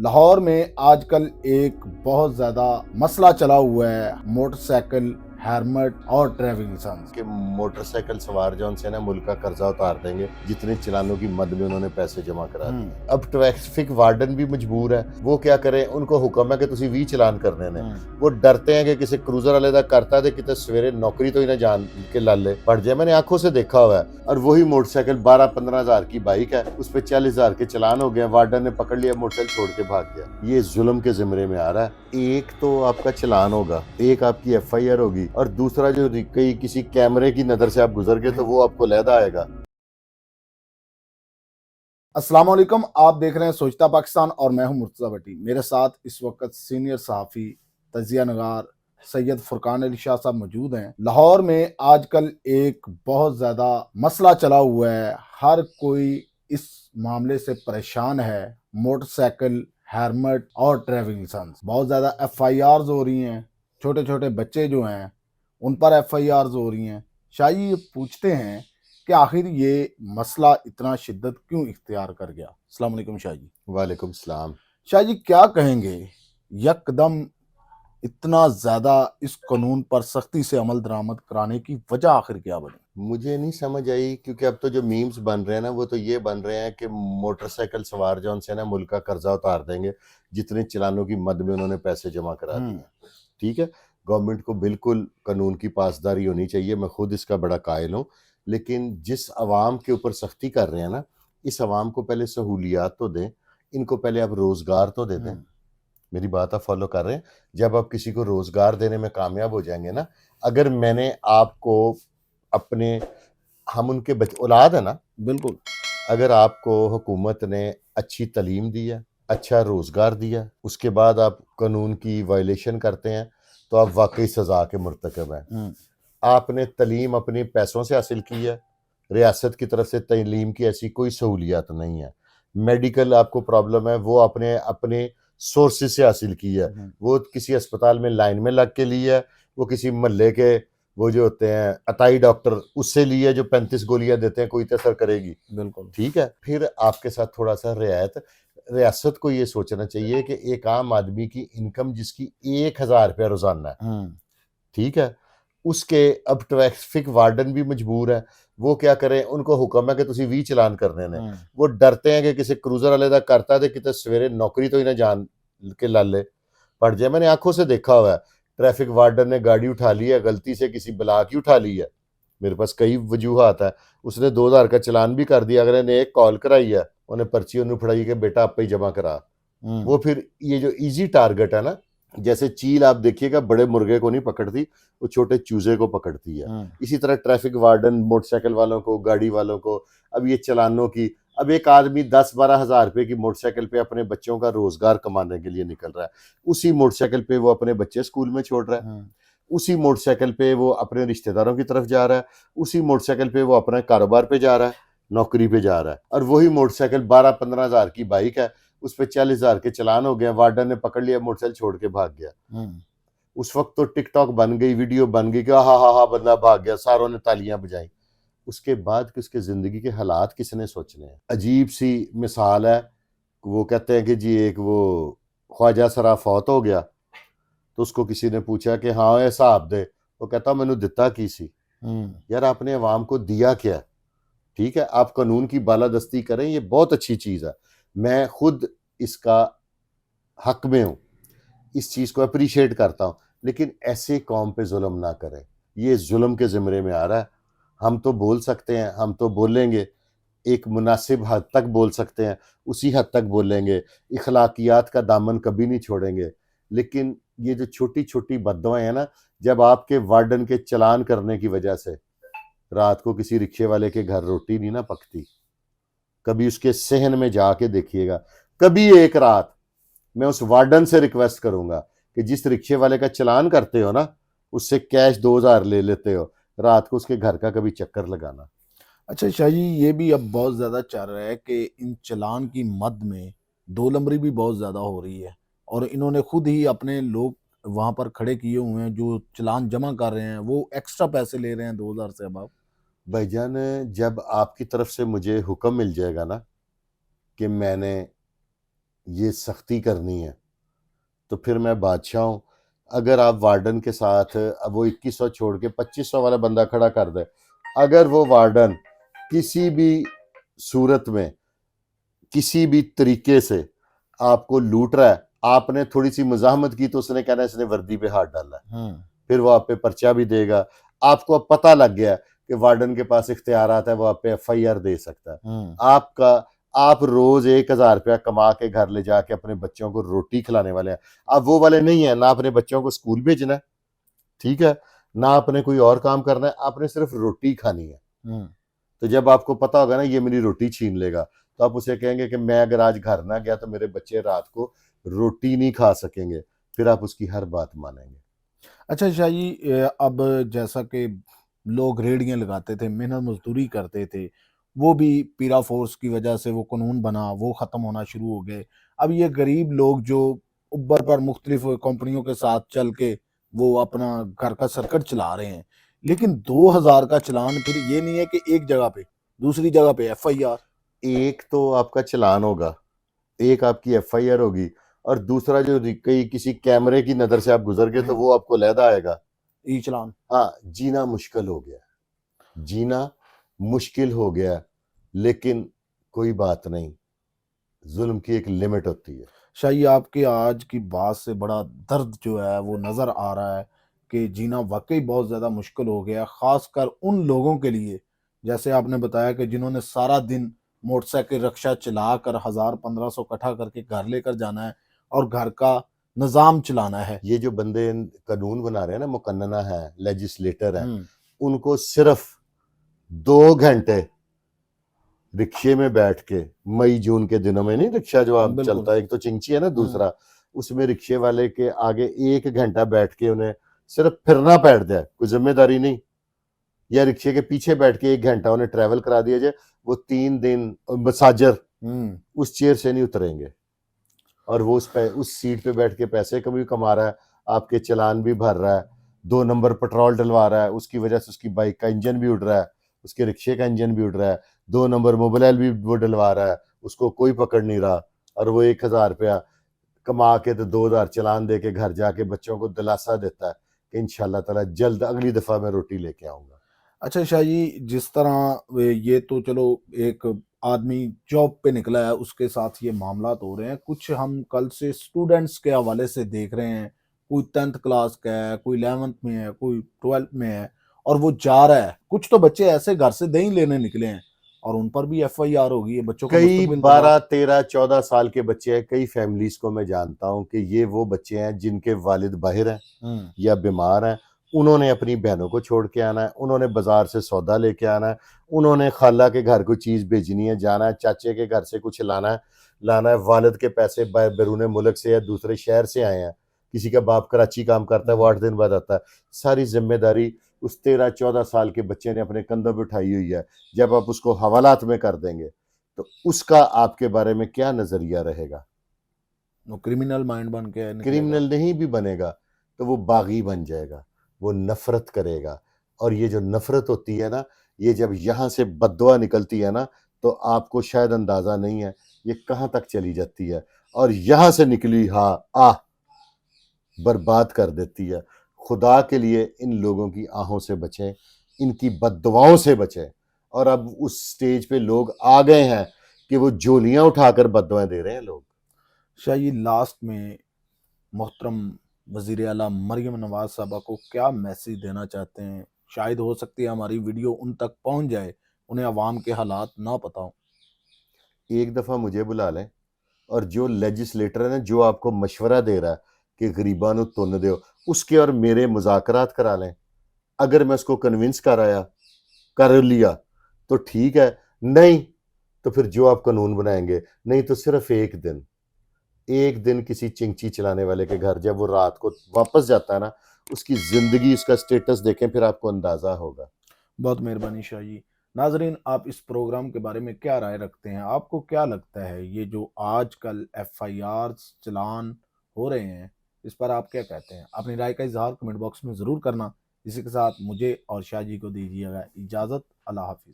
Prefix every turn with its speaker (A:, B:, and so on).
A: लाहौर में आजकल एक बहुत ज़्यादा मसला चला हुआ है मोटरसाइकिल, हेलमेट और ड्राइविंग लाइसेंस।
B: कि मोटरसाइकिल सवार जो उनसे ना मुल्क का कर्जा उतार देंगे जितने चालानों की मद में उन्होंने पैसे जमा करा दिए। अब ट्रैफिक वार्डन भी मजबूर है, वो क्या करें, उनको हुक्म है कि तुसी 20 चलान करने ने। वो डरते हैं कि किसी क्रूजर वाले दा करता है कि सवेरे नौकरी तो ही ना जान के लाले पड़ जाए। मैंने आंखों से देखा हुआ है। और वही मोटरसाइकिल 12-15 हजार की बाइक है, उस पर 40 हजार के चलान हो गए, वार्डन ने पकड़ लिया, मोटरसाइकिल छोड़ के भाग गया। ये जुल्म के जिम्मे में आ रहा है। एक तो आपका चलान होगा, एक आपकी FIR होगी, और दूसरा जो कहीं किसी कैमरे की नजर से आप गुजर गए तो वो आपको लहदा आएगा।
A: अस्सलाम वालेकुम, आप देख रहे हैं सोचता पाकिस्तान और मैं हूं मुर्तज़ा भट्टी। मेरे साथ इस वक्त सीनियर सहाफ़ी, तजिया नगार सैयद फुरकान अली शाह साहब मौजूद हैं। लाहौर में आजकल एक बहुत ज़्यादा मसला चला हुआ है, हर कोई इस मामले से परेशान है। मोटरसाइकिल, हेलमेट और ड्राइविंग लाइसेंस, बहुत ज़्यादा FIRs हो रही हैं। छोटे छोटे बच्चे जो हैं उन पर FIRs हो रही हैं। शायद ये पूछते हैं कि आखिर ये मसला इतना शिद्दत क्यों इख्तियार कर गया। अस्सलाम वालेकुम शाह जी।
B: वालेकुम सलाम।
A: शाह जी, क्या कहेंगे, यकदम इतना ज़्यादा इस कानून पर सख्ती से अमल दरामद कराने की वजह आखिर क्या बनी?
B: मुझे नहीं समझ आई, क्योंकि अब तो जो मीम्स बन रहे हैं ना, वो तो ये बन रहे हैं कि मोटरसाइकिल सवार जो उनसे ना मुल्क का कर्जा उतार देंगे जितने चालानों की मद में उन्होंने पैसे जमा करा दिए। ठीक है, गवर्नमेंट को बिल्कुल कानून की पासदारी होनी चाहिए, मैं खुद इसका बड़ा कायल हूँ। लेकिन जिस अवाम के ऊपर सख्ती कर रहे हैं ना, इस अवाम को पहले सहूलियात तो दें, इनको पहले आप रोज़गार तो दे दें। मेरी बात आप फॉलो कर रहे हैं? जब आप किसी को रोज़गार देने में कामयाब हो जाएंगे ना, अगर मैंने आपको अपने हम उनके औलाद है ना,
A: बिल्कुल।
B: अगर आपको हुकूमत ने अच्छी तालीम दी है, अच्छा रोज़गार दिया, उसके बाद आप कानून की वायलेशन करते हैं, तो आप वाकई सज़ा के मुर्तकब हैं। आपने तालीम अपने पैसों से हासिल की है, रियासत की तरफ से तालीम की ऐसी कोई सहूलियत नहीं है। मेडिकल आपको प्रॉब्लम है, वो आपने अपने सोर्सेज से हासिल की है। वो किसी अस्पताल में लाइन में लग के ली है, वो किसी महल्ले के वो जो होते हैं अताई डॉक्टर उससे ली है, जो 35 गोलियां देते हैं, कोई तो असर करेगी?
A: बिल्कुल।
B: ठीक है, फिर आपके साथ थोड़ा सा रियायत। रियासत को ये सोचना चाहिए कि एक आम आदमी की इनकम जिसकी 1000 रुपया रोजाना है, ठीक है, उसके अब ट्रैफिक वार्डन भी मजबूर है। वो क्या करें, उनको हुक्म है कि तुसी 20 चलान करने ने। वो डरते हैं कि किसी क्रूजर वाले दा करता है कि सवेरे नौकरी तो ही ना जान के लाले पड़ जाए। मैंने आंखों से देखा हुआ है। ट्रैफिक वार्डन ने गाड़ी उठा ली है, गलती से किसी ब्लॉक की उठा ली है। मेरे पास कई वजूहात है। उसने 2000 का चलान भी कर दिया, अगर ने एक कॉल कराई है, उन्हें पर्ची उन्हें फड़ाई कि बेटा आप ही जमा करा। वो फिर ये जो इजी टारगेट है ना, जैसे चील आप देखिएगा बड़े मुर्गे को नहीं पकड़ती, वो छोटे चूजे को पकड़ती है। इसी तरह ट्रैफिक वार्डन मोटरसाइकिल वालों को, गाड़ी वालों को, अब ये चलानों की, अब एक आदमी 10-12 हजार रुपए की मोटरसाइकिल पे अपने बच्चों का रोजगार कमाने के लिए निकल रहा है। उसी मोटरसाइकिल पे वो अपने बच्चे स्कूल में छोड़ रहा है, उसी मोटरसाइकिल पे वो अपने रिश्तेदारों की तरफ जा रहा है, उसी मोटरसाइकिल पे वो अपने कारोबार पे जा रहा है, नौकरी पे जा रहा है। और वही मोटरसाइकिल 12-15 हजार की बाइक है, उस पर 40 हजार के चलान हो गए, वार्डन ने पकड़ लिया, मोटरसाइकिल छोड़ के भाग गया। उस वक्त तो टिकटॉक बन गई, वीडियो बन गई कि हा बंदा भाग गया, सारों ने तालियां बजाई। उसके बाद कि उसके जिंदगी के हालात किसने सोचने हैं? अजीब सी मिसाल है। वो कहते हैं कि जी एक वो ख्वाजा सरा फौत हो गया, तो उसको किसी ने पूछा कि हाँ ये हिसाब दे, वो कहता मैनू दिता की सी। यार आपने अवाम को दिया क्या? ठीक है, आप कानून की बालादस्ती करें, ये बहुत अच्छी चीज है, मैं खुद इसका हक में हूं, इस चीज को अप्रिशिएट करता हूं। लेकिन ऐसे कौम पे जुल्म ना करें, ये जुल्म के जिम्मे में आ रहा है। हम तो बोल सकते हैं, हम तो बोलेंगे, एक मुनासिब हद तक बोल सकते हैं, उसी हद तक बोलेंगे, इखलाकियात का दामन कभी नहीं छोड़ेंगे। लेकिन ये जो छोटी छोटी बद्दुआएं हैं ना, जब आपके वार्डन के चलान करने की वजह से रात को किसी रिक्शे वाले के घर रोटी नहीं ना पकती, कभी उसके सहन में जाके देखिएगा। कभी एक रात मैं उस वार्डन से रिक्वेस्ट करूंगा कि जिस रिक्शे वाले का चलान करते हो ना, उससे कैश 2000 ले लेते हो, रात को उसके घर का कभी चक्कर लगाना।
A: अच्छा शाह जी, ये भी अब बहुत ज़्यादा चल रहा है कि इन चालान की मद में दो नंबरी भी बहुत ज़्यादा हो रही है, और इन्होंने खुद ही अपने लोग वहाँ पर खड़े किए हुए हैं जो चालान जमा कर रहे हैं, वो एक्स्ट्रा पैसे ले रहे हैं 2000 से अब।
B: भाईजान, जब आपकी तरफ से मुझे हुक्म मिल जाएगा ना कि मैंने یہ سختی کرنی ہے تو پھر میں بادشاہ ہوں. اگر آپ وارڈن کے ساتھ اب وہ 2100 چھوڑ کے 2500 والا بندہ کھڑا کر دے, اگر وہ وارڈن کسی بھی صورت میں کسی بھی طریقے سے آپ کو لوٹ رہا ہے, آپ نے تھوڑی سی مزاحمت کی تو اس نے کہنا ہے اس نے وردی پہ ہاتھ ڈالا ہے, پھر وہ آپ پہ پرچہ بھی دے گا. آپ کو اب پتہ لگ گیا کہ وارڈن کے پاس اختیارات ہے, وہ آپ پہ ایف آئی آر دے سکتا ہے. آپ روز 1000 روپیہ کما کے گھر لے جا کے اپنے بچوں کو روٹی کھلانے والے ہیں. اب وہ والے نہیں ہیں, نہ اپنے بچوں کو اسکول بھیجنا ہے, ٹھیک ہے, نہ آپ نے کوئی اور کام کرنا ہے, آپ نے صرف روٹی کھانی ہے. تو جب آپ کو پتا ہوگا نا یہ میری روٹی چھین لے گا, تو آپ اسے کہیں گے کہ میں اگر آج گھر نہ گیا تو میرے بچے رات کو روٹی نہیں کھا سکیں گے, پھر آپ اس کی ہر بات مانیں گے.
A: اچھا شاہ جی، اب جیسا کہ لوگ ریڑیاں لگاتے تھے، محنت مزدوری کرتے تھے، وہ بھی پیرا فورس کی وجہ سے وہ قانون بنا، وہ ختم ہونا شروع ہو گئے. اب یہ غریب لوگ جو اوبر پر مختلف کمپنیوں کے ساتھ چل کے وہ اپنا گھر کا سرکٹ چلا رہے ہیں، لیکن 2000 کا چلان پھر یہ نہیں ہے کہ ایک جگہ پہ، دوسری جگہ پہ ایف آئی آر.
B: ایک تو آپ کا چلان ہوگا, ایک آپ کی ایف آئی آر ہوگی, اور دوسرا جو کسی کیمرے کی نظر سے آپ گزر گئے تو وہ آپ کو علیحدہ آئے گا.
A: ای چلان.
B: ہاں, جینا مشکل ہو گیا, جینا مشکل ہو گیا, لیکن کوئی بات نہیں, ظلم کی ایک لمٹ ہوتی ہے.
A: شاہی آپ کے آج کی بات سے بڑا درد جو ہے وہ نظر آ رہا ہے کہ جینا واقعی بہت زیادہ مشکل ہو گیا، خاص کر ان لوگوں کے لیے جیسے آپ نے بتایا کہ جنہوں نے سارا دن موٹر سائیکل رکشہ چلا کر 1500 اکٹھا کر کے گھر لے کر جانا ہے اور گھر کا نظام چلانا ہے.
B: یہ جو بندے قانون بنا رہے ہیں نا, مقننہ ہیں, لیجسلیٹر ہیں, ان کو صرف 2 گھنٹے رکشے میں بیٹھ کے, مئی جون کے دنوں میں نہیں رکشہ جو آپ چلتا ہے, ایک تو چنچی ہے نا, دوسرا اس میں رکشے والے کے آگے 1 گھنٹہ بیٹھ کے انہیں صرف پھرنا بیٹھ دیا, کوئی ذمہ داری نہیں, یا رکشے کے پیچھے بیٹھ کے 1 گھنٹہ انہیں ٹریول کرا دیا جائے, وہ 3 دن مساجر اس چیئر سے نہیں اتریں گے, اور وہ اس سیٹ پہ بیٹھ کے پیسے کبھی کما رہا ہے, آپ کے چلان بھی بھر رہا ہے, 2 نمبر پٹرول ڈلوا رہا ہے, اس کی وجہ سے اس کی بائک کا انجن بھی اڑ رہا ہے, اس کے رکشے کا انجن بھی اڑ رہا ہے, 2 نمبر موبائل بھی وہ ڈلوا رہا ہے, اس کو کوئی پکڑ نہیں رہا, اور وہ 1000 روپیہ کما کے تو 2000 چلان دے کے گھر جا کے بچوں کو دلاسا دیتا ہے کہ انشاءاللہ تعالی جلد اگلی دفعہ میں روٹی لے کے آؤں گا.
A: اچھا شاہ جی، جس طرح یہ تو چلو ایک آدمی جاب پہ نکلا ہے اس کے ساتھ یہ معاملات ہو رہے ہیں، کچھ ہم کل سے اسٹوڈنٹس کے حوالے سے دیکھ رہے ہیں، کوئی 10th کلاس کا ہے، کوئی 11th میں ہے، کوئی 12th میں ہے، اور وہ جا رہا ہے. کچھ تو بچے ایسے گھر سے دہی لینے نکلے ہیں اور ان پر بھی ایف آئی آر ہوگی. بچوں کا
B: کئی
A: مستقبل
B: 12 13 14 سال کے بچے ہیں, کئی فیملیز کو میں جانتا ہوں کہ یہ وہ بچے ہیں جن کے والد باہر ہیں یا بیمار ہیں, انہوں نے اپنی بہنوں کو چھوڑ کے آنا ہے, انہوں نے بازار سے سودا لے کے آنا ہے, انہوں نے خالہ کے گھر کوئی چیز بھیجنی ہے, جانا ہے, چاچے کے گھر سے کچھ لانا ہے, والد کے پیسے بیرون ملک سے یا دوسرے شہر سے آئے ہیں, کسی کا باپ کراچی کام کرتا ہے, وہ 8 دن بعد آتا ہے, ساری ذمہ داری اس 13 14 سال کے بچے نے اپنے کندھوں پہ اٹھائی ہوئی ہے. جب آپ اس کو حوالات میں کر دیں گے تو اس کا آپ کے بارے میں کیا نظریہ رہے گا؟
A: وہ کرمنل مائنڈ بن کے نکلے گا.
B: کرمنل نہیں بھی بنے گا تو وہ باغی بن جائے گا, وہ نفرت کرے گا, اور یہ جو نفرت ہوتی ہے نا, یہ جب یہاں سے بددعا نکلتی ہے نا تو آپ کو شاید اندازہ نہیں ہے یہ کہاں تک چلی جاتی ہے, اور یہاں سے نکلی برباد کر دیتی ہے. خدا کے لیے ان لوگوں کی آہوں سے بچیں, ان کی بددعاؤں سے بچیں. اور اب اس سٹیج پہ لوگ آ گئے ہیں کہ وہ جولیاں اٹھا کر بددعائیں دے رہے ہیں لوگ.
A: شاہ جی، لاسٹ میں محترم وزیر اعلیٰ مریم نواز صاحبہ کو کیا میسیج دینا چاہتے ہیں؟ شاید ہو سکتی ہے ہماری ویڈیو ان تک پہنچ جائے, انہیں عوام کے حالات نہ پتہ ہوں.
B: ایک دفعہ مجھے بلا لیں, اور جو لیجسلیٹر ہے نا, جو آپ کو مشورہ دے رہا ہے کہ غریباں نو تن دیو, اس کے اور میرے مذاکرات کرا لیں. اگر میں اس کو کنونس کر لیا تو ٹھیک ہے, نہیں تو پھر جو آپ قانون بنائیں گے. نہیں تو صرف ایک دن کسی چنگچی چلانے والے کے گھر جب وہ رات کو واپس جاتا ہے نا, اس کی زندگی, اس کا سٹیٹس دیکھیں, پھر آپ کو اندازہ ہوگا.
A: بہت مہربانی شاہ جی. ناظرین، آپ اس پروگرام کے بارے میں کیا رائے رکھتے ہیں؟ آپ کو کیا لگتا ہے یہ جو آج کل ایف آئی آر چلان ہو رہے ہیں, اس پر آپ کیا کہتے ہیں؟ اپنی رائے کا اظہار کمنٹ باکس میں ضرور کرنا. اسی کے ساتھ مجھے اور شاہ جی کو دیجیے گا اجازت. اللہ حافظ.